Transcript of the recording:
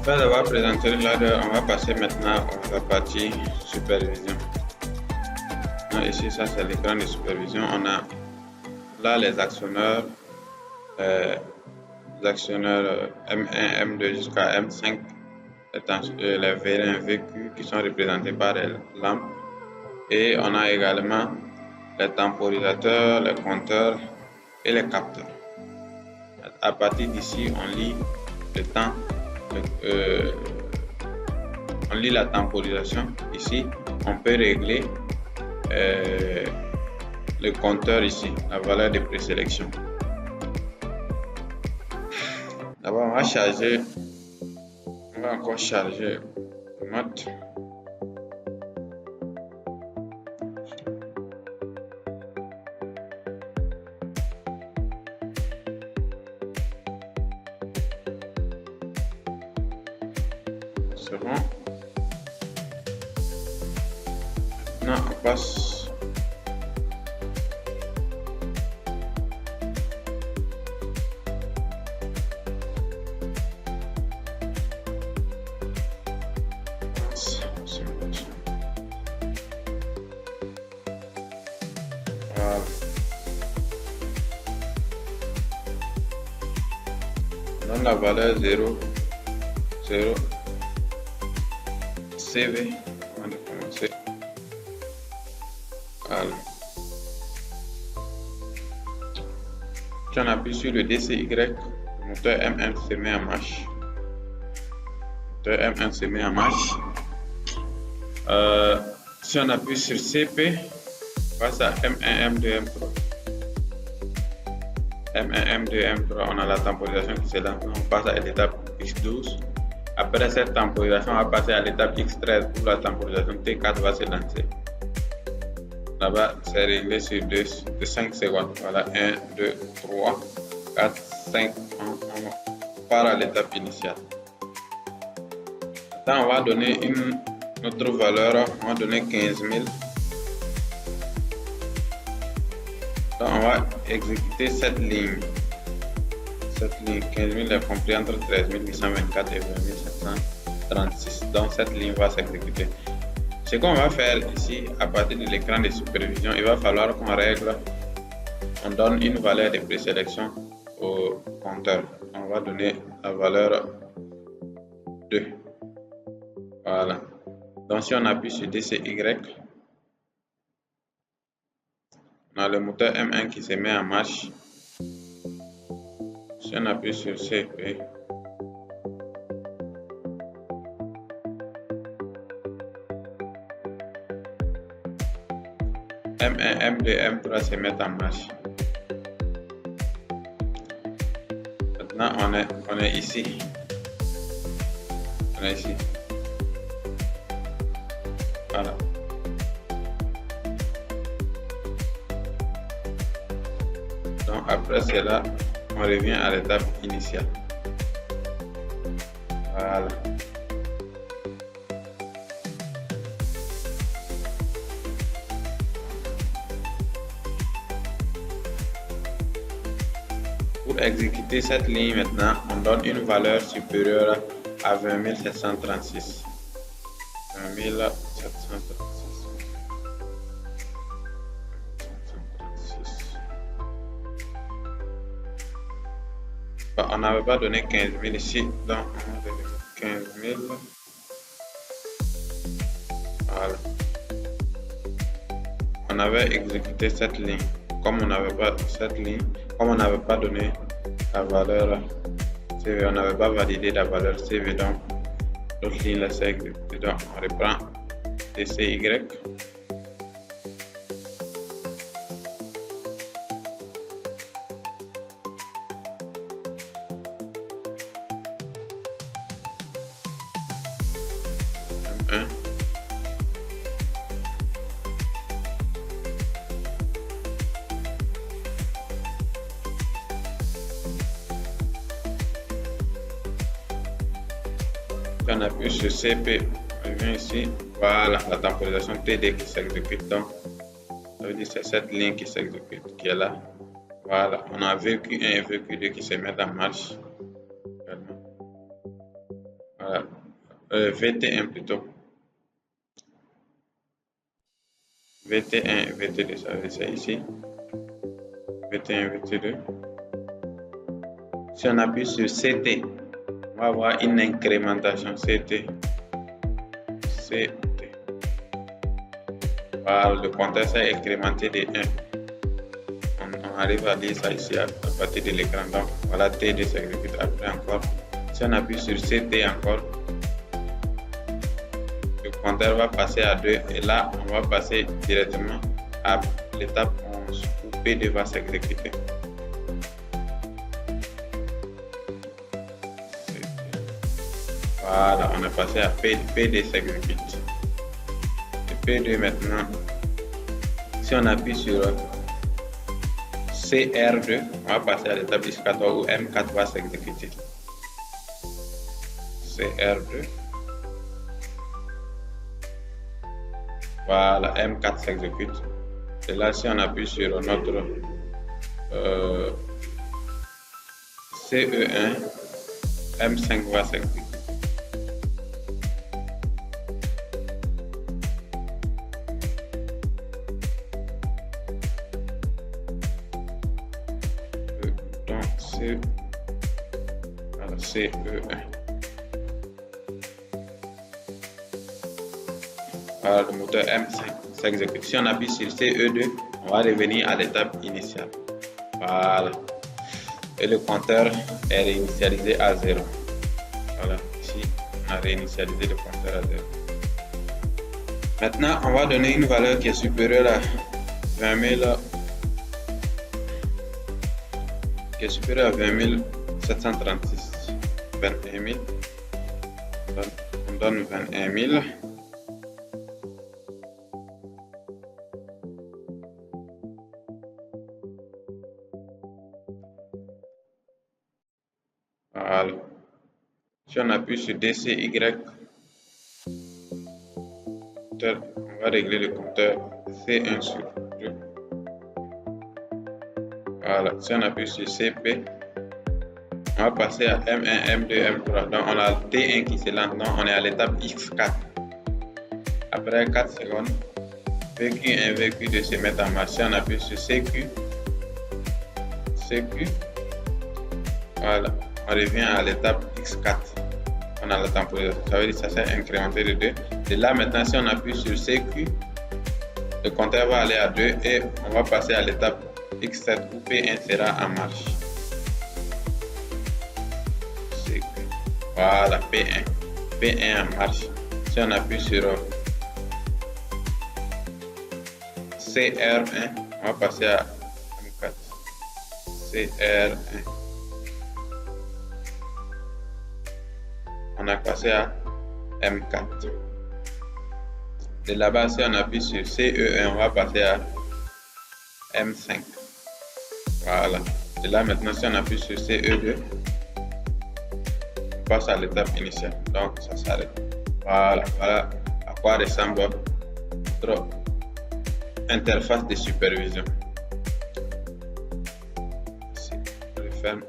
Après avoir présenté le ladder, on va passer maintenant à la partie supervision. Donc ici, ça c'est l'écran de supervision. On a là les actionneurs M1, M2 jusqu'à M5, les vérins VQ qui sont représentés par les lampes. Et on a également les temporisateurs, les compteurs et les capteurs. À partir d'ici, on lit le temps, on lit la temporisation. Ici, on peut régler le compteur ici, la valeur de présélection. D'abord, on va encore charger le mode. C'est bon. Maintenant, on passe. Voilà. On donne la valeur 0, CV avant de commencer. Voilà. Si on appuie sur le DCY, le moteur M1 se met en marche. Le moteur M1 se met en marche. Si on appuie sur CP, on passe à M1, M2, M3. M1, M2, M3, on a la temporisation qui se lance. On passe à l'étape X12. Après cette temporisation, on va passer à l'étape X13 où la temporisation T4 va se lancer. Là-bas, c'est réglé sur 5 secondes. Voilà, 1, 2, 3, 4, 5. On part à l'étape initiale. Maintenant, on va donner notre valeur. On va donner 15 000. Donc, on va exécuter cette ligne. Cette ligne 15 000 est compris entre 13 824 et 20 736. Donc, cette ligne va s'exécuter. Ce qu'on va faire ici, à partir de l'écran de supervision, il va falloir qu'on règle, on donne une valeur de présélection au compteur. On va donner la valeur 2. Voilà. Donc, si on appuie sur DCY, on a le moteur M1 qui se met en marche. Si on appuie sur CP, M1, M2, M3 se mettent en marche. Maintenant, on est ici. On est ici. Voilà. Donc, après cela, on revient à l'étape initiale. Voilà. Pour exécuter cette ligne maintenant, on donne une valeur supérieure à 20 736. 20 736. On n'avait pas donné 15 000 ici, donc on va donner 15 000. Voilà. On avait exécuté cette ligne. Comme on n'avait pas cette ligne, comme on n'avait pas donné la valeur CV, on n'avait pas validé la valeur CV, donc l'autre ligne s'est exécutée. Donc on reprend DCY. M1. On appuie sur CP, on vient ici, voilà la temporisation TD qui s'exécute. Donc, ça veut dire c'est cette ligne qui s'exécute, qui est là. Voilà, on a VQ1 et VQ2 qui se mettent en marche. Voilà, Voilà. VT1 plutôt. VT1, VT2, ça veut dire ça ici. VT1, VT2. Si on appuie sur CT, on va avoir une incrémentation CT. CT. Voilà, le compteur s'est incrémenté de 1. On arrive à lire ça ici à partir de l'écran. Donc voilà, T2 s'exécute. Après encore, si on appuie sur CT encore, le compteur va passer à 2 et là on va passer directement à l'étape 11 où P2 va s'exécuter. Voilà, on est passé à P2 s'exécute. Et P2 maintenant, si on appuie sur CR2, on va passer à l'étape X14 où M4 va s'exécuter. CR2. Voilà, M4 s'exécute. Et là, si on appuie sur notre CE1, M5 va s'exécuter. Donc, CE1. Voilà, le moteur M5 s'exécute. Si on appuie sur CE2, on va revenir à l'étape initiale. Voilà. Et le compteur est réinitialisé à 0. Voilà, ici, on a réinitialisé le compteur à 0. Maintenant, on va donner une valeur qui est supérieure à 20 000. Qui est supérieure à 20 736. 21 000. On donne 21 000. Voilà. Si on appuie sur DCY, on va régler le compteur C1 sur 2. Voilà. Si on appuie sur CP, on va passer à M1, M2, M3. Donc on a T1 qui se lance. Donc on est à l'étape X4. Après 4 secondes, VQ1, VQ2 se mettent en marche. Si on appuie sur CQ, voilà. On revient à l'étape X4. On a la temporisation. Ça veut dire que ça s'est incrémenté de 2. Et là maintenant, si on appuie sur CQ, le compteur va aller à 2 et on va passer à l'étape X7 où P1 sera en marche. CQ. Voilà, P1. P1 en marche. Si on appuie sur CR1, on va passer à M4. CR1. On a passé à M4. De là-bas, si on appuie sur CE1, on va passer à M5. Voilà. De là, maintenant, si on appuie sur CE2, on passe à l'étape initiale. Donc, ça s'arrête. Voilà. Voilà à quoi ressemble notre interface de supervision. Ici, je ferme.